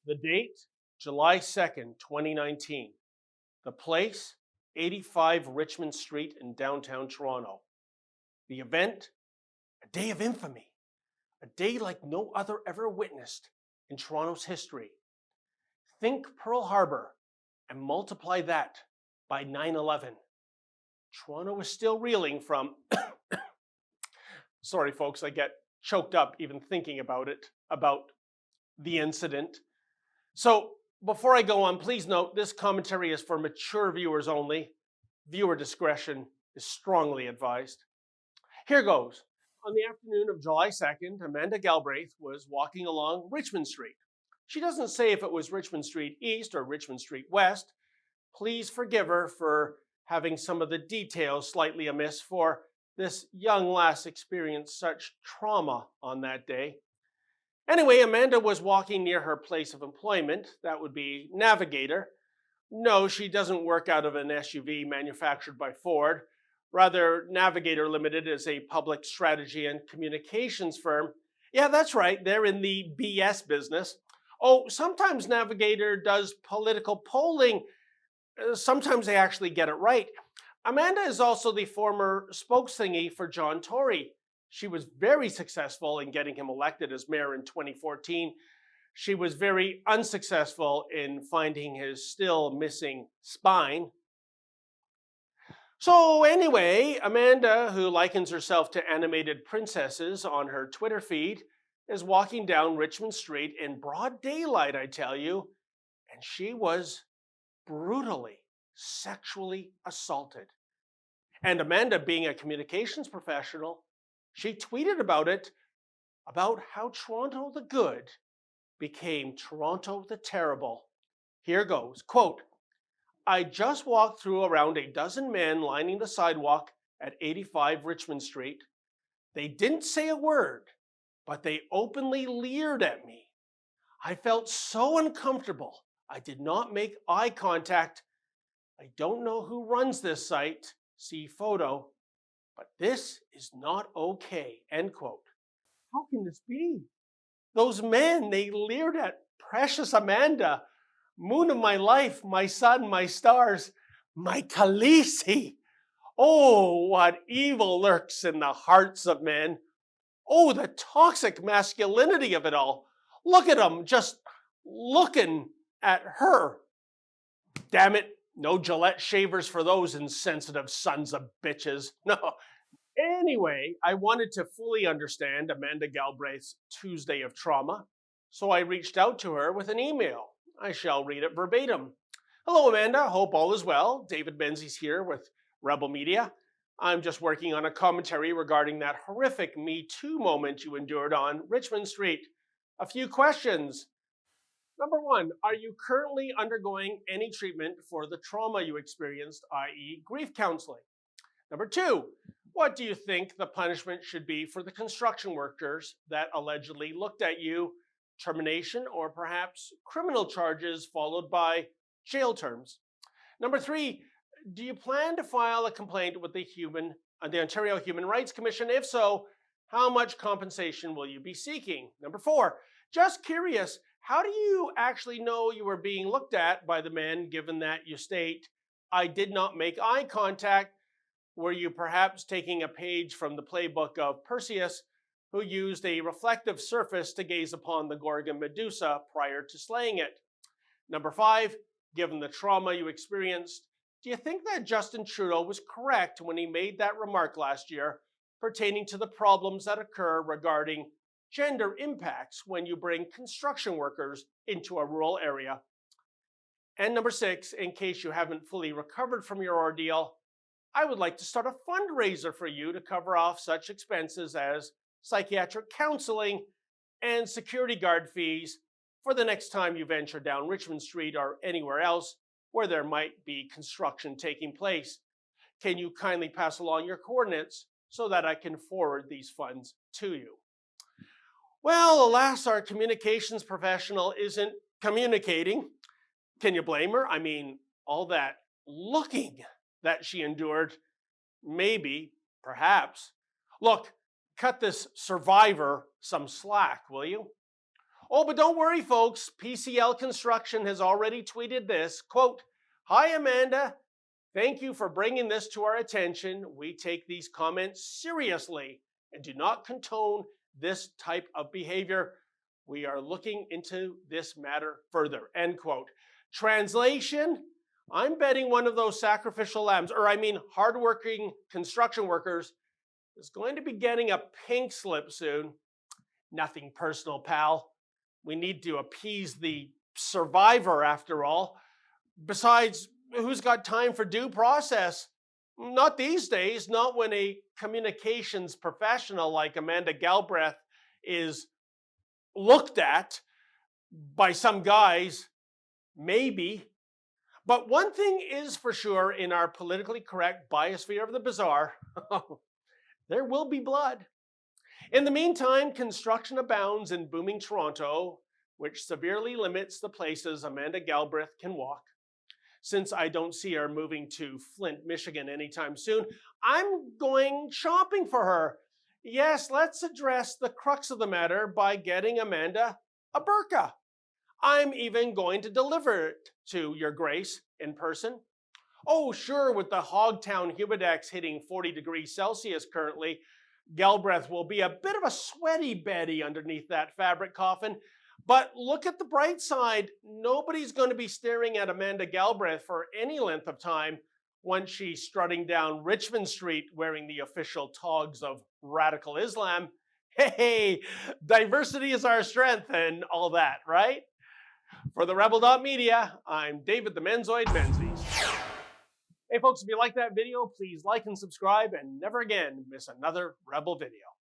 The date, July 2nd, 2019. The place, 85 Richmond Street in downtown Toronto. The event, a day of infamy, a day like no other ever witnessed in Toronto's history. Think Pearl Harbor and multiply that by 9/11. Toronto is still reeling from, sorry folks, I get choked up even thinking about it, about the incident. So before I go on, please note this commentary is for mature viewers only. Viewer discretion is strongly advised. Here goes. On the afternoon of July 2nd, Amanda Galbraith was walking along Richmond Street. She doesn't say if it was Richmond Street East or Richmond Street West. Please forgive her for having some of the details slightly amiss, for this young lass experienced such trauma on that day. Anyway, Amanda was walking near her place of employment. That would be Navigator. No, she doesn't work out of an SUV manufactured by Ford. Rather, Navigator Limited is a public strategy and communications firm. Yeah, that's right, they're in the BS business. Oh, sometimes Navigator does political polling. Sometimes they actually get it right. Amanda is also the former spokesthingy for John Tory. She was very successful in getting him elected as mayor in 2014. She was very unsuccessful in finding his still missing spine. So anyway, Amanda, who likens herself to animated princesses on her Twitter feed, is walking down Richmond Street in broad daylight, I tell you, and she was brutally sexually assaulted. And Amanda, being a communications professional, she tweeted about it, about how Toronto the good became Toronto the terrible. Here goes, quote, I just walked through around a dozen men lining the sidewalk at 85 Richmond Street. They didn't say a word, but they openly leered at me. I felt so uncomfortable. I did not make eye contact. I don't know who runs this site, see photo, but this is not okay, end quote. How can this be? Those men, they leered at precious Amanda, moon of my life, my sun, my stars, my Khaleesi. Oh, what evil lurks in the hearts of men. Oh, the toxic masculinity of it all. Look at them just looking at her. Damn it, no Gillette shavers for those insensitive sons of bitches. No. Anyway, I wanted to fully understand Amanda Galbraith's Tuesday of trauma, so I reached out to her with an email. I shall read it verbatim. Hello, Amanda. Hope all is well. David Menzies here with Rebel Media. I'm just working on a commentary regarding that horrific Me Too moment you endured on Richmond Street. A few questions. Number one, are you currently undergoing any treatment for the trauma you experienced, i.e., grief counseling? Number two, what do you think the punishment should be for the construction workers that allegedly looked at you? Termination or perhaps criminal charges followed by jail terms? Number three, do you plan to file a complaint with the Ontario Human Rights Commission? If so, how much compensation will you be seeking? Number four, just curious, how do you actually know you were being looked at by the men, given that you state, I did not make eye contact? Were you perhaps taking a page from the playbook of Perseus, who used a reflective surface to gaze upon the Gorgon Medusa prior to slaying it? Number five, given the trauma you experienced, do you think that Justin Trudeau was correct when he made that remark last year pertaining to the problems that occur regarding gender impacts when you bring construction workers into a rural area? And number six, in case you haven't fully recovered from your ordeal, I would like to start a fundraiser for you to cover off such expenses as psychiatric counseling and security guard fees for the next time you venture down Richmond Street or anywhere else where there might be construction taking place. Can you kindly pass along your coordinates so that I can forward these funds to you? Well, alas, our communications professional isn't communicating. Can you blame her? I mean, all that looking that she endured, maybe, perhaps. Look, cut this survivor some slack, will you? Oh, but don't worry, folks. PCL Construction has already tweeted this, quote, "Hi, Amanda. Thank you for bringing this to our attention. We take these comments seriously and do not condone this type of behavior. We are looking into this matter further," end quote. Translation, I'm betting one of those sacrificial lambs, or I mean hardworking construction workers, is going to be getting a pink slip soon. Nothing personal, pal. We need to appease the survivor after all. Besides, who's got time for due process? Not these days, not when a communications professional like Amanda Galbraith is looked at by some guys, maybe. But one thing is for sure in our politically correct biosphere of the bizarre, there will be blood. In the meantime, construction abounds in booming Toronto, which severely limits the places Amanda Galbraith can walk. Since I don't see her moving to Flint, Michigan anytime soon, I'm going shopping for her. Yes, let's address the crux of the matter by getting Amanda a burqa. I'm even going to deliver it to your grace in person. Oh, sure, with the Hogtown Humidex hitting 40 degrees Celsius currently, Galbraith will be a bit of a sweaty Betty underneath that fabric coffin. But look at the bright side. Nobody's going to be staring at Amanda Galbraith for any length of time once she's strutting down Richmond Street wearing the official togs of radical Islam. Hey, diversity is our strength and all that, right? For the Rebel.media, I'm David the Menzoid Menzies. Hey folks, if you like that video, please like and subscribe and never again miss another Rebel video.